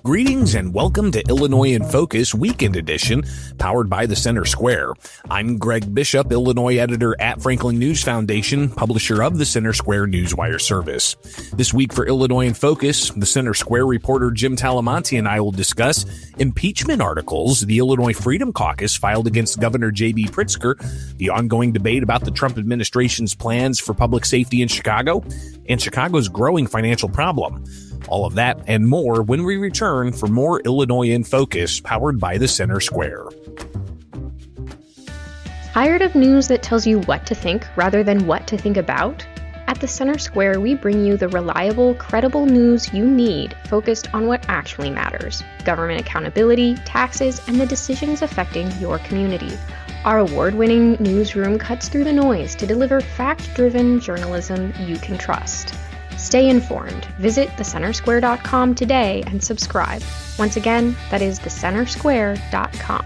Greetings and welcome to Illinois in Focus Weekend Edition, powered by the Center Square. I'm Greg Bishop, Illinois editor at Franklin News Foundation, publisher of the Center Square Newswire service. This week for Illinois in Focus, the Center Square reporter Jim Talamonte and I will discuss impeachment articles the Illinois Freedom Caucus filed against Governor J.B. Pritzker, the ongoing debate about the Trump administration's plans for public safety in Chicago, and Chicago's growing financial problem. All of that and more when we return for more Illinois in Focus, powered by the Center Square. Tired of news that tells you what to think rather than what to think about? At the Center Square, we bring you the reliable, credible news you need focused on what actually matters: government accountability, taxes, and the decisions affecting your community. Our award-winning newsroom cuts through the noise to deliver fact-driven journalism you can trust. Stay informed. Visit thecentersquare.com today and subscribe. Once again, that is thecentersquare.com.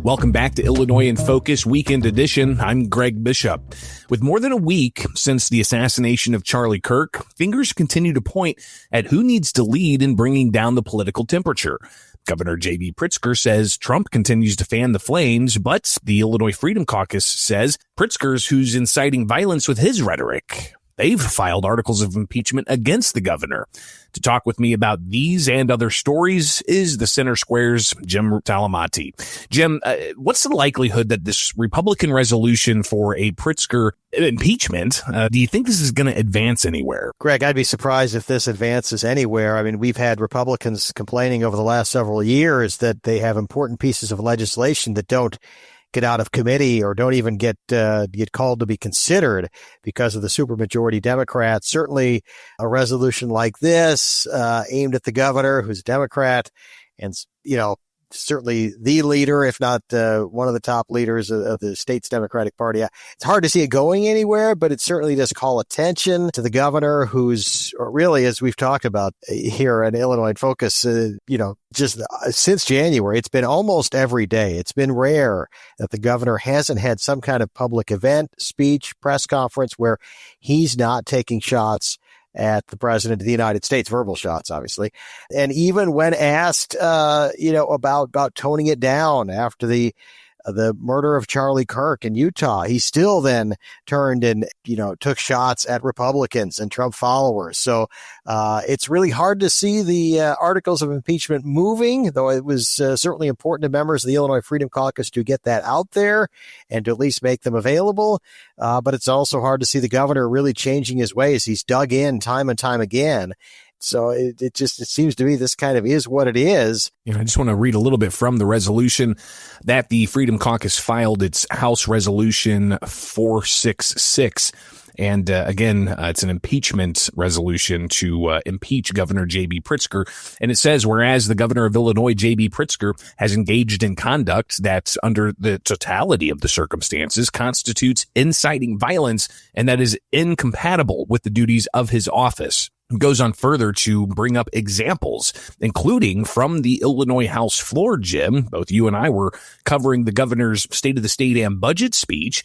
Welcome back to Illinois in Focus Weekend Edition. I'm Greg Bishop. With more than a week since the assassination of Charlie Kirk, fingers continue to point at who needs to lead in bringing down the political temperature. Governor J.B. Pritzker says Trump continues to fan the flames, but the Illinois Freedom Caucus says Pritzker's who's inciting violence with his rhetoric. They've filed articles of impeachment against the governor. To talk with me about these and other stories is the Center Square's Jim Talamonte. Jim, what's the likelihood that this Republican resolution for a Pritzker impeachment, do you think this is going to advance anywhere? Greg, I'd be surprised if this advances anywhere. I mean, we've had Republicans complaining over the last several years that they have important pieces of legislation that don't get out of committee or don't even get called to be considered because of the supermajority Democrats. Certainly a resolution like this aimed at the governor, who's a Democrat, and, certainly the leader, if not one of the top leaders of the state's Democratic Party. It's hard to see it going anywhere, but it certainly does call attention to the governor, who's really, as we've talked about here at Illinois in Focus, just since January, it's been almost every day. It's been rare that the governor hasn't had some kind of public event, speech, press conference where he's not taking shots at the president of the United States, verbal shots, obviously. And even when asked, about toning it down after the murder of Charlie Kirk in Utah, he still then turned and, took shots at Republicans and Trump followers. So it's really hard to see the articles of impeachment moving, though it was certainly important to members of the Illinois Freedom Caucus to get that out there and to at least make them available. But it's also hard to see the governor really changing his ways. He's dug in time and time again. So it seems to me this kind of is what it is. I just want to read a little bit from the resolution that the Freedom Caucus filed. Its House Resolution 466. And again, it's an impeachment resolution to impeach Governor J.B. Pritzker. And it says, whereas the governor of Illinois, J.B. Pritzker, has engaged in conduct that, under the totality of the circumstances, constitutes inciting violence and that is incompatible with the duties of his office. It goes on further to bring up examples, including from the Illinois House floor, Jim. Both you and I were covering the governor's State of the State and budget speech,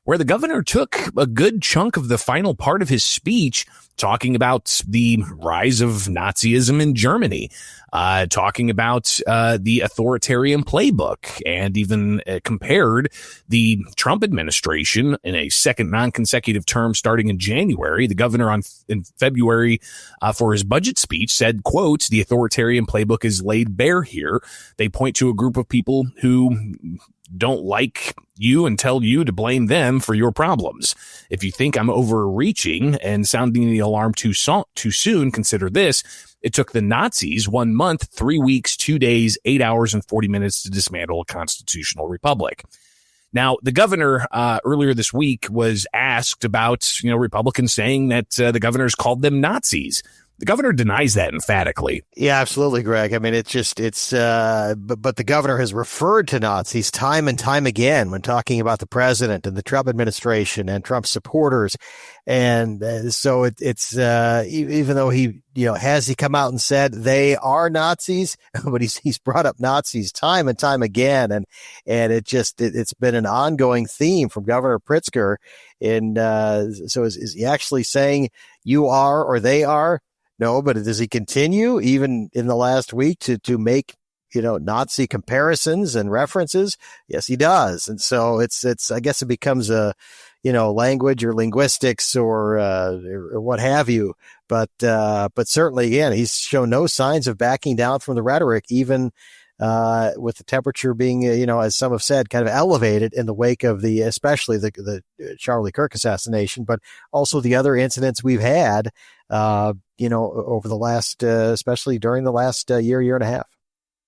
where the governor took a good chunk of the final part of his speech talking about the rise of Nazism in Germany, talking about the authoritarian playbook, and even compared the Trump administration in a second non-consecutive term starting in January. The governor in February for his budget speech said, quote, "The authoritarian playbook is laid bare here. They point to a group of people who don't like you and tell you to blame them for your problems. If you think I'm overreaching and sounding the alarm too soon, consider this. It took the Nazis 1 month, 3 weeks, 2 days, 8 hours, and 40 minutes to dismantle a constitutional republic." Now, the governor earlier this week was asked about, Republicans saying that the governor's called them Nazis. The governor denies that emphatically. Yeah, absolutely, Greg. I mean, but the governor has referred to Nazis time and time again when talking about the president and the Trump administration and Trump supporters. And so it's even though he has he come out and said they are Nazis, but he's brought up Nazis time and time again. And it's been an ongoing theme from Governor Pritzker. So is he actually saying you are or they are? No, but does he continue even in the last week to make, Nazi comparisons and references? Yes, he does. And so it's, I guess it becomes a, language or linguistics or what have you. But certainly, again, he's shown no signs of backing down from the rhetoric, even with the temperature being, as some have said, kind of elevated in the wake of especially the Charlie Kirk assassination, but also the other incidents we've had, over the last, especially during the last year and a half.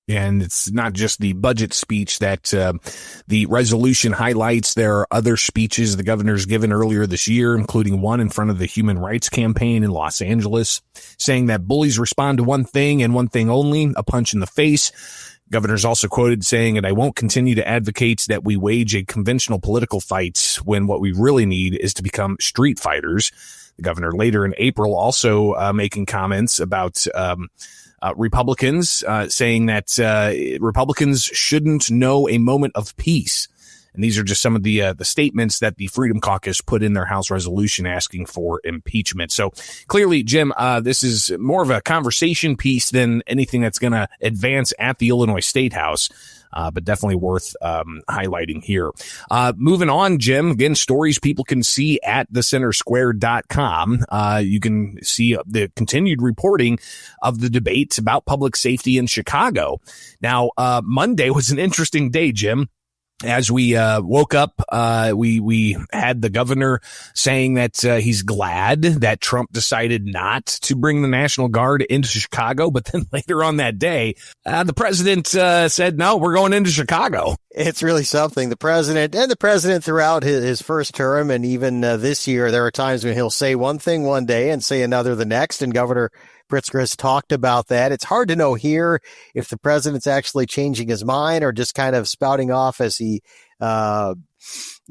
And it's not just the budget speech that the resolution highlights. There are other speeches the governor's given earlier this year, including one in front of the Human Rights Campaign in Los Angeles, saying that bullies respond to one thing and one thing only, a punch in the face. Governor's also quoted saying, and I won't continue to advocate that we wage a conventional political fight when what we really need is to become street fighters. The governor later in April also making comments about Republicans, saying that Republicans shouldn't know a moment of peace. And these are just some of the statements that the Freedom Caucus put in their House resolution asking for impeachment. So clearly, Jim, this is more of a conversation piece than anything that's going to advance at the Illinois State House. But definitely worth highlighting here. Moving on, Jim, again, stories people can see at thecentersquare.com. You can see the continued reporting of the debates about public safety in Chicago. Now, Monday was an interesting day, Jim. As we woke up, we had the governor saying that he's glad that Trump decided not to bring the National Guard into Chicago. But then later on that day, the president said, no, we're going into Chicago. It's really something. The president throughout his first term and even this year, there are times when he'll say one thing one day and say another the next. And Governor Pritzker has talked about that. It's hard to know here if the president's actually changing his mind or just kind of spouting off as he, kind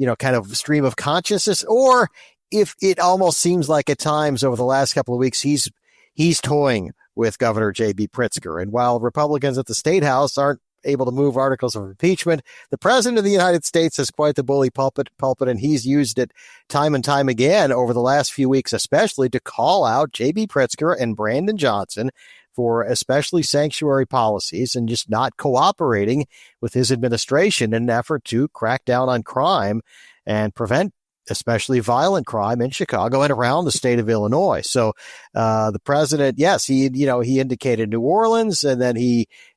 of stream of consciousness, or if it almost seems like at times over the last couple of weeks, he's toying with Governor J.B. Pritzker. And while Republicans at the State House aren't able to move articles of impeachment, the president of the United States has quite the bully pulpit, and he's used it time and time again over the last few weeks, especially to call out J.B. Pritzker and Brandon Johnson for especially sanctuary policies and just not cooperating with his administration in an effort to crack down on crime and prevent especially violent crime in Chicago and around the state of Illinois. So the president, yes, he indicated New Orleans, and then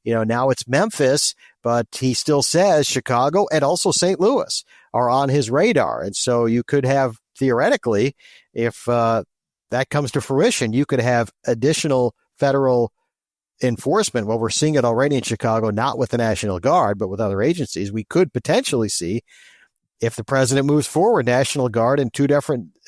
now it's Memphis, but he still says Chicago and also St. Louis are on his radar. And so you could have, theoretically, if that comes to fruition, you could have additional federal enforcement. Well, we're seeing it already in Chicago, not with the National Guard, but with other agencies. We could potentially see, if the president moves forward, National Guard in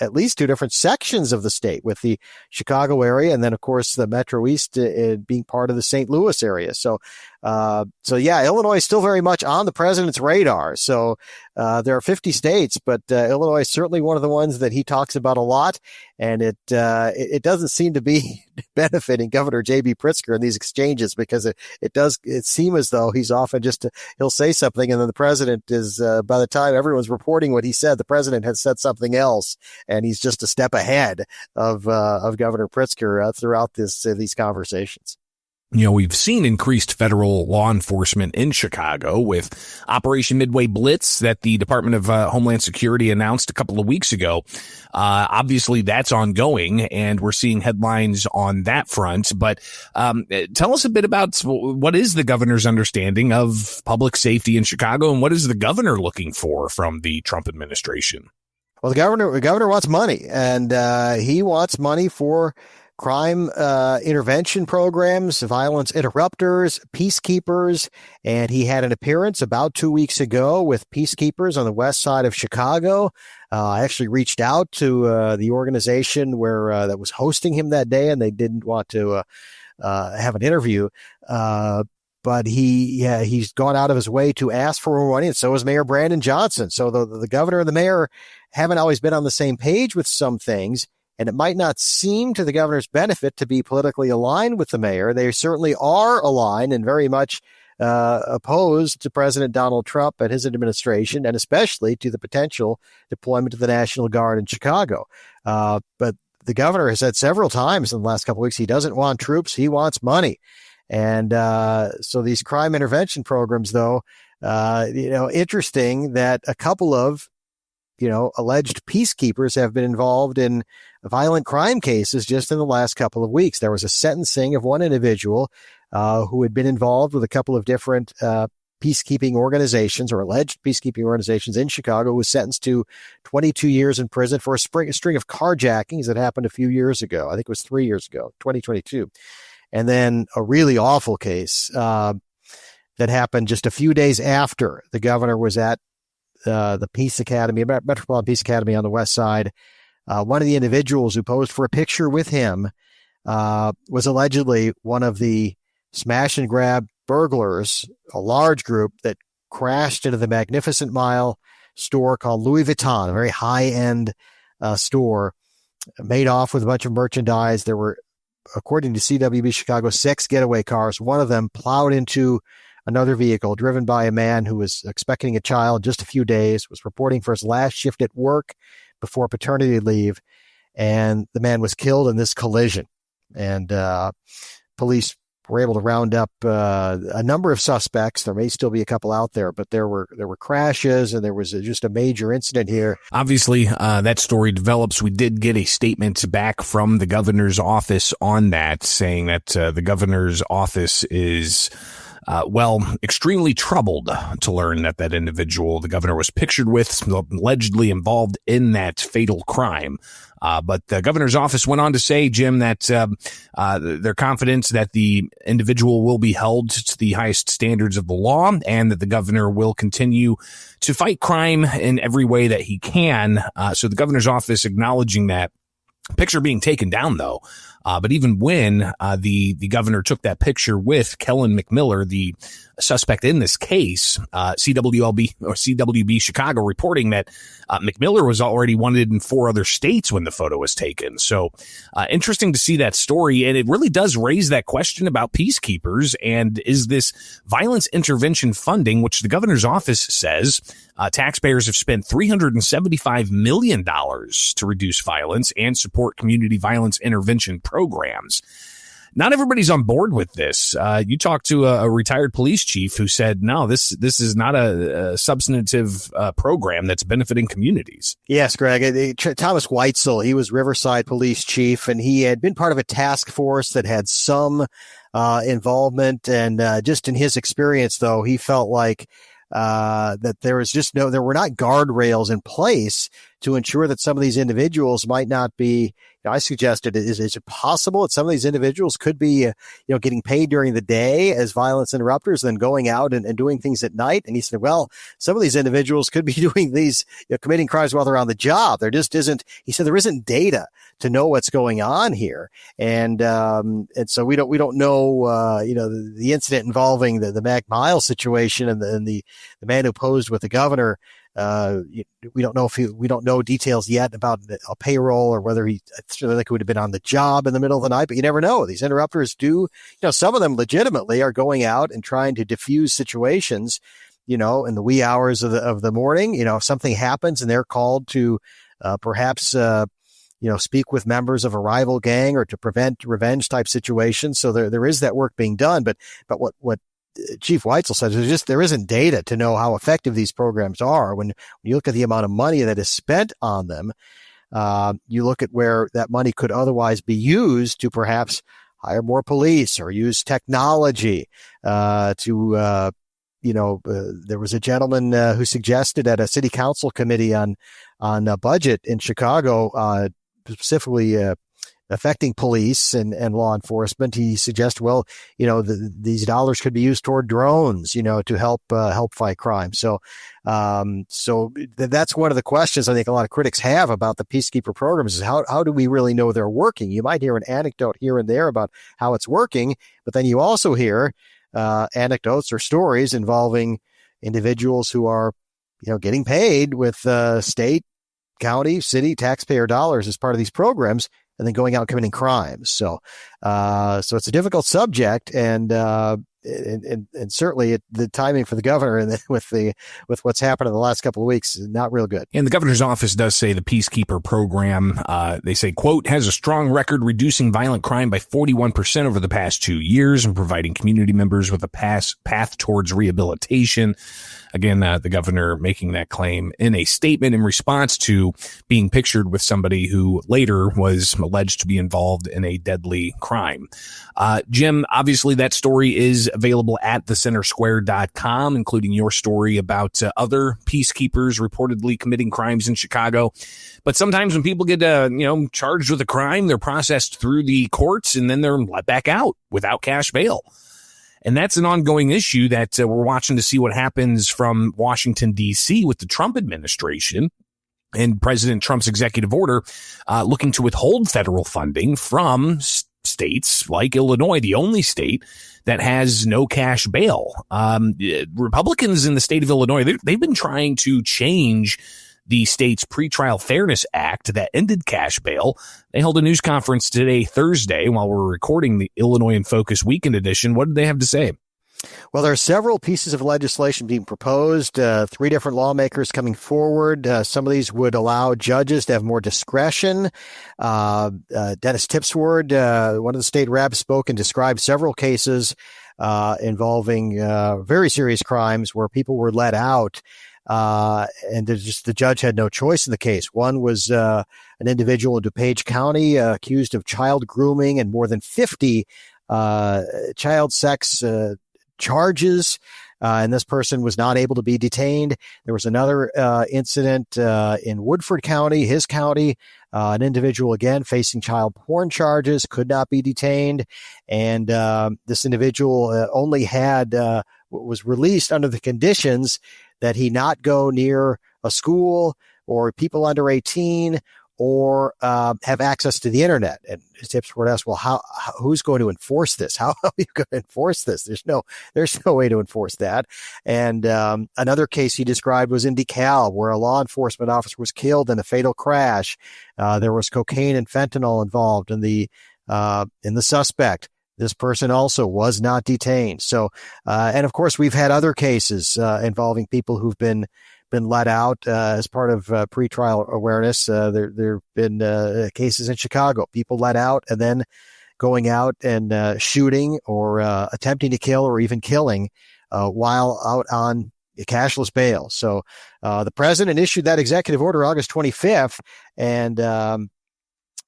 at least two different sections of the state, with the Chicago area and then, of course, the Metro East being part of the St. Louis area. So Illinois is still very much on the president's radar. So there are 50 states, but Illinois is certainly one of the ones that he talks about a lot. And it doesn't seem to be benefiting Governor J.B. Pritzker in these exchanges, because it seems as though he's often he'll say something, and then the president is, by the time everyone's reporting what he said, the president has said something else, and he's just a step ahead of Governor Pritzker throughout these conversations. We've seen increased federal law enforcement in Chicago with Operation Midway Blitz that the Department of Homeland Security announced a couple of weeks ago. Obviously, that's ongoing, and we're seeing headlines on that front. But tell us a bit about what is the governor's understanding of public safety in Chicago, and what is the governor looking for from the Trump administration? Well, the governor wants money, and he wants money for crime intervention programs, violence interrupters, peacekeepers. And he had an appearance about 2 weeks ago with peacekeepers on the west side of Chicago. I actually reached out to the organization that was hosting him that day, and they didn't want to have an interview. But he's gone out of his way to ask for more money, and so is Mayor Brandon Johnson. So the governor and the mayor haven't always been on the same page with some things. And it might not seem to the governor's benefit to be politically aligned with the mayor. They certainly are aligned and very much opposed to President Donald Trump and his administration, and especially to the potential deployment of the National Guard in Chicago. But the governor has said several times in the last couple of weeks he doesn't want troops, he wants money. And so these crime intervention programs, though, interesting that a couple of alleged peacekeepers have been involved in violent crime cases just in the last couple of weeks. There was a sentencing of one individual who had been involved with a couple of different peacekeeping organizations or alleged peacekeeping organizations in Chicago, who was sentenced to 22 years in prison for a string of carjackings that happened a few years ago. I think it was 3 years ago, 2022. And then a really awful case that happened just a few days after the governor was at the Peace Academy, Metropolitan Peace Academy on the West Side. One of the individuals who posed for a picture with him was allegedly one of the smash and grab burglars, a large group that crashed into the Magnificent Mile store called Louis Vuitton, a very high-end store, made off with a bunch of merchandise. There were, according to CWB Chicago, 6 getaway cars. One of them plowed into another vehicle driven by a man who was expecting a child just a few days, was reporting for his last shift at work before paternity leave, and the man was killed in this collision. And police were able to round up a number of suspects. There may still be a couple out there, but there were crashes, and there was just a major incident here. Obviously, that story develops. We did get a statement back from the governor's office on that, saying that the governor's office is extremely troubled to learn that that individual the governor was pictured with allegedly involved in that fatal crime. But the governor's office went on to say, Jim, that they're confident that the individual will be held to the highest standards of the law and that the governor will continue to fight crime in every way that he can. So the governor's office acknowledging that. Picture being taken down, though. But even when the governor took that picture with Kellen McMiller, the suspect in this case, CWB Chicago reporting that McMiller was already wanted in 4 other states when the photo was taken. So interesting to see that story. And it really does raise that question about peacekeepers. And is this violence intervention funding, which the governor's office says taxpayers have spent $375 million to reduce violence and support community violence intervention programs. Not everybody's on board with this. You talked to a retired police chief who said, no, this is not a substantive program that's benefiting communities. Yes, Greg. Thomas Weitzel, he was Riverside police chief, and he had been part of a task force that had some involvement. And just in his experience, though, he felt like that there were not guardrails in place to ensure that some of these individuals might not be. I suggested, is it possible that some of these individuals could be, getting paid during the day as violence interrupters, then going out and doing things at night? And he said, well, some of these individuals could be doing these, committing crimes while they're on the job. There just isn't. He said there isn't data to know what's going on here, and so we don't know, the incident involving the Mac Miles situation and the man who posed with the governor. We don't know details yet about a payroll or whether he would have been on the job in the middle of the night, but you never know. These interrupters do, some of them legitimately are going out and trying to diffuse situations, in the wee hours of the morning. If something happens and they're called to, perhaps, speak with members of a rival gang or to prevent revenge type situations. So there is that work being done. But what Chief Weitzel says there isn't data to know how effective these programs are. When you look at the amount of money that is spent on them, you look at where that money could otherwise be used to perhaps hire more police or use technology there was a gentleman who suggested at a city council committee on budget in Chicago, specifically affecting police and law enforcement. He suggests, these dollars could be used toward drones, to help fight crime. So that's one of the questions I think a lot of critics have about the peacekeeper programs is how do we really know they're working? You might hear an anecdote here and there about how it's working, but then you also hear anecdotes or stories involving individuals who are, getting paid with state, county, city taxpayer dollars as part of these programs, and then going out and committing crimes. So it's a difficult subject, and and certainly the timing for the governor and with what's happened in the last couple of weeks is not real good. And the governor's office does say the Peacekeeper program, they say, quote, has a strong record reducing violent crime by 41% over the past 2 years and providing community members with a path towards rehabilitation. Again, the governor making that claim in a statement in response to being pictured with somebody who later was alleged to be involved in a deadly crime. Jim, obviously that story is available at thecentersquare.com, including your story about other peacekeepers reportedly committing crimes in Chicago. But sometimes when people get, charged with a crime, they're processed through the courts and then they're let back out without cash bail. And that's an ongoing issue that we're watching to see what happens from Washington, D.C. with the Trump administration and President Trump's executive order looking to withhold federal funding from states like Illinois, the only state that has no cash bail. Republicans in the state of Illinois, they've been trying to change the state's Pretrial Fairness Act that ended cash bail. They held a news conference today, Thursday, while we're recording the Illinois in Focus Weekend Edition. What did they have to say? Well, there are several pieces of legislation being proposed, 3 different lawmakers coming forward. Some of these would allow judges to have more discretion. Dennis Tipsword, one of the state reps, spoke and described several cases involving very serious crimes where people were let out. And the judge had no choice in the case. One was an individual in DuPage County accused of child grooming and more than 50 child sex charges. And this person was not able to be detained. There was another incident in Woodford County, his county, an individual again facing child porn charges, could not be detained. And this individual only was released under the conditions that he not go near a school or people under 18 or have access to the internet. And Tipsword asked, well, who's going to enforce this? How are you going to enforce this? There's no way to enforce that. And another case he described was in DeKalb, where a law enforcement officer was killed in a fatal crash. There was cocaine and fentanyl involved in the suspect. This person also was not detained. So, and of course, we've had other cases involving people who've been let out as part of pretrial awareness. There have been cases in Chicago, people let out and then going out and shooting or attempting to kill or even killing while out on cashless bail. So the president issued that executive order August 25th, and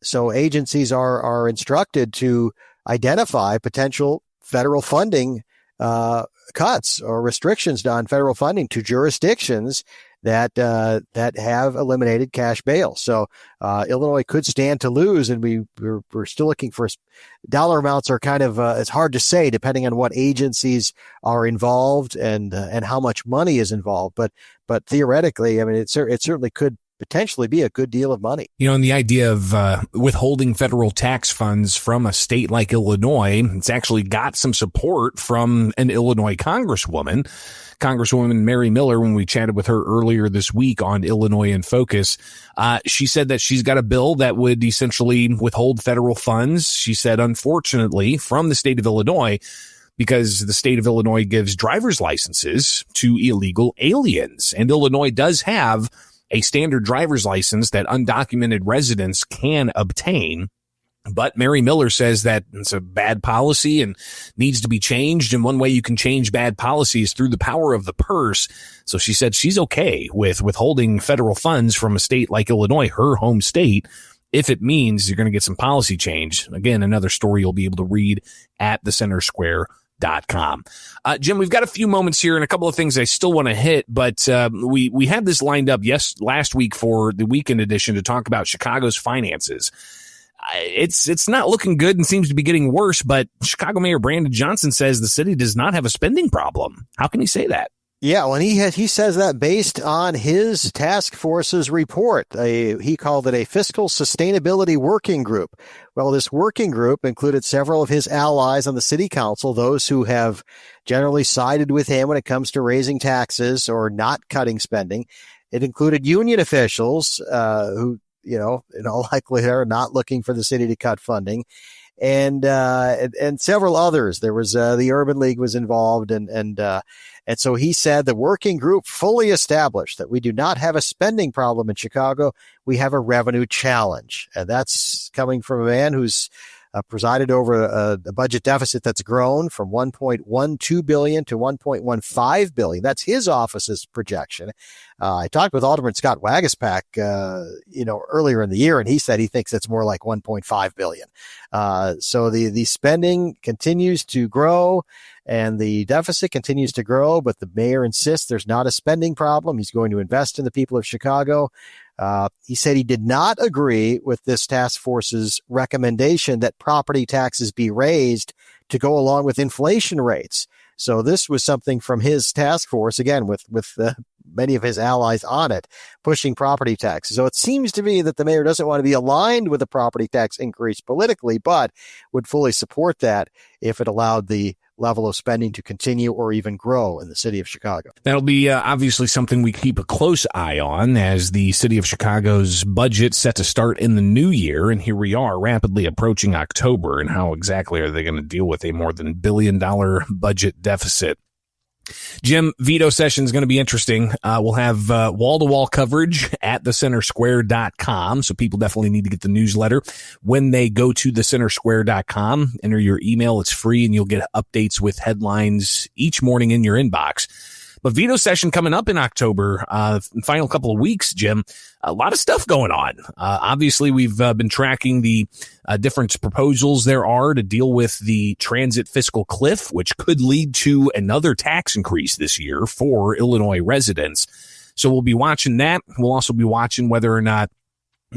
so agencies are instructed to identify potential federal funding cuts or restrictions on federal funding to jurisdictions that have eliminated cash bail. So Illinois could stand to lose, and we're still looking for dollar amounts. Are kind of it's hard to say depending on what agencies are involved and how much money is involved. But theoretically, I mean, it certainly could potentially be a good deal of money. You know, and the idea of withholding federal tax funds from a state like Illinois, it's actually got some support from an Illinois Congresswoman Mary Miller. When we chatted with her earlier this week on Illinois in Focus, she said that she's got a bill that would essentially withhold federal funds, she said, unfortunately, from the state of Illinois, because the state of Illinois gives driver's licenses to illegal aliens. And Illinois does have a standard driver's license that undocumented residents can obtain. But Mary Miller says that it's a bad policy and needs to be changed. And one way you can change bad policy is through the power of the purse. So she said she's okay with withholding federal funds from a state like Illinois, her home state, if it means you're going to get some policy change. Again, another story you'll be able to read at thecentersquare.com. Jim, we've got a few moments here and a couple of things I still want to hit, but we had this lined up last week for the weekend edition to talk about Chicago's finances. It's not looking good and seems to be getting worse, but Chicago Mayor Brandon Johnson says the city does not have a spending problem. How can he say that? Yeah, well, he says that based on his task force's report. He called it a fiscal sustainability working group. Well, this working group included several of his allies on the city council, those who have generally sided with him when it comes to raising taxes or not cutting spending. It included union officials who, in all likelihood, are not looking for the city to cut funding. and several others. There was the Urban League was involved, and so he said the working group fully established that we do not have a spending problem in Chicago. We have a revenue challenge, and that's coming from a man who's presided over a budget deficit that's grown from $1.12 billion to $1.15 billion. That's his office's projection. I talked with Alderman Scott Wagaspak, earlier in the year, and he said he thinks it's more like $1.5 billion. So the spending continues to grow and the deficit continues to grow, but the mayor insists there's not a spending problem. He's going to invest in the people of Chicago. He said he did not agree with this task force's recommendation that property taxes be raised to go along with inflation rates. So this was something from his task force, again, with many of his allies on it, pushing property taxes. So it seems to me that the mayor doesn't want to be aligned with the property tax increase politically, but would fully support that if it allowed the level of spending to continue or even grow in the city of Chicago. That'll be obviously something we keep a close eye on as the city of Chicago's budget set to start in the new year. And here we are rapidly approaching October. And how exactly are they going to deal with a more than $1 billion budget deficit? Jim, veto session is going to be interesting. We'll have wall-to-wall coverage at thecentersquare.com. So people definitely need to get the newsletter. When they go to thecentersquare.com, enter your email. It's free and you'll get updates with headlines each morning in your inbox. But veto session coming up in October, final couple of weeks, Jim, a lot of stuff going on. Obviously, we've been tracking the different proposals there are to deal with the transit fiscal cliff, which could lead to another tax increase this year for Illinois residents. So we'll be watching that. We'll also be watching whether or not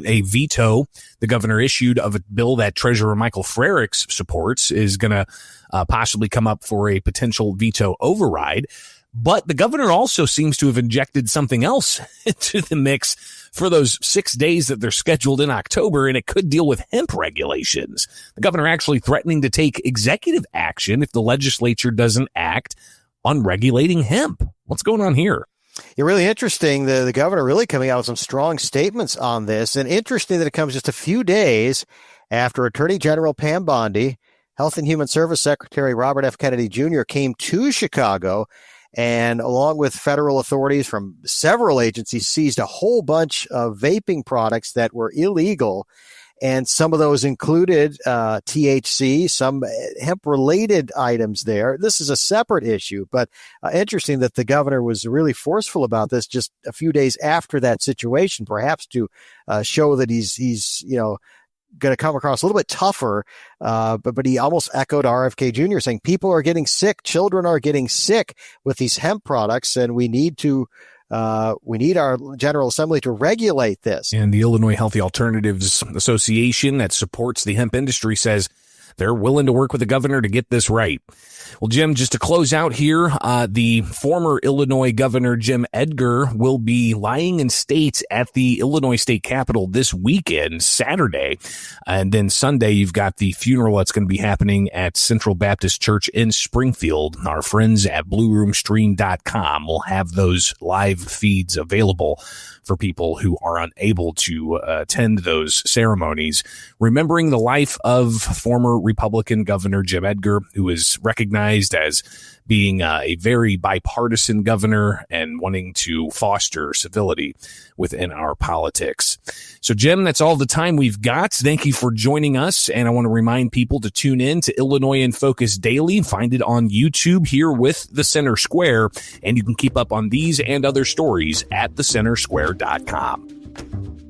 a veto the governor issued of a bill that Treasurer Michael Frericks supports is going to possibly come up for a potential veto override. But the governor also seems to have injected something else into the mix for those 6 days that they're scheduled in October, and it could deal with hemp regulations. The governor actually threatening to take executive action if the legislature doesn't act on regulating hemp. What's going on here? Yeah, really interesting. The governor really coming out with some strong statements on this, and interesting that it comes just a few days after Attorney General Pam Bondi, Health and Human Service Secretary Robert F. Kennedy Jr. came to Chicago and along with federal authorities from several agencies seized a whole bunch of vaping products that were illegal. And some of those included THC, some hemp-related items there. This is a separate issue, but interesting that the governor was really forceful about this just a few days after that situation, perhaps to show that he's going to come across a little bit tougher, but he almost echoed RFK Jr. saying people are getting sick, children are getting sick with these hemp products, and we need our General Assembly to regulate this. And the Illinois Healthy Alternatives Association that supports the hemp industry says they're willing to work with the governor to get this right. Well, Jim, just to close out here, the former Illinois governor, Jim Edgar, will be lying in state at the Illinois State Capitol this weekend, Saturday. And then Sunday, you've got the funeral that's going to be happening at Central Baptist Church in Springfield. Our friends at BlueRoomStream.com will have those live feeds available for people who are unable to attend those ceremonies, remembering the life of former Republican Governor Jim Edgar, who is recognized as being a very bipartisan governor and wanting to foster civility within our politics. So, Jim, that's all the time we've got. Thank you for joining us. And I want to remind people to tune in to Illinois in Focus Daily. Find it on YouTube here with The Center Square. And you can keep up on these and other stories at thecentersquare.com.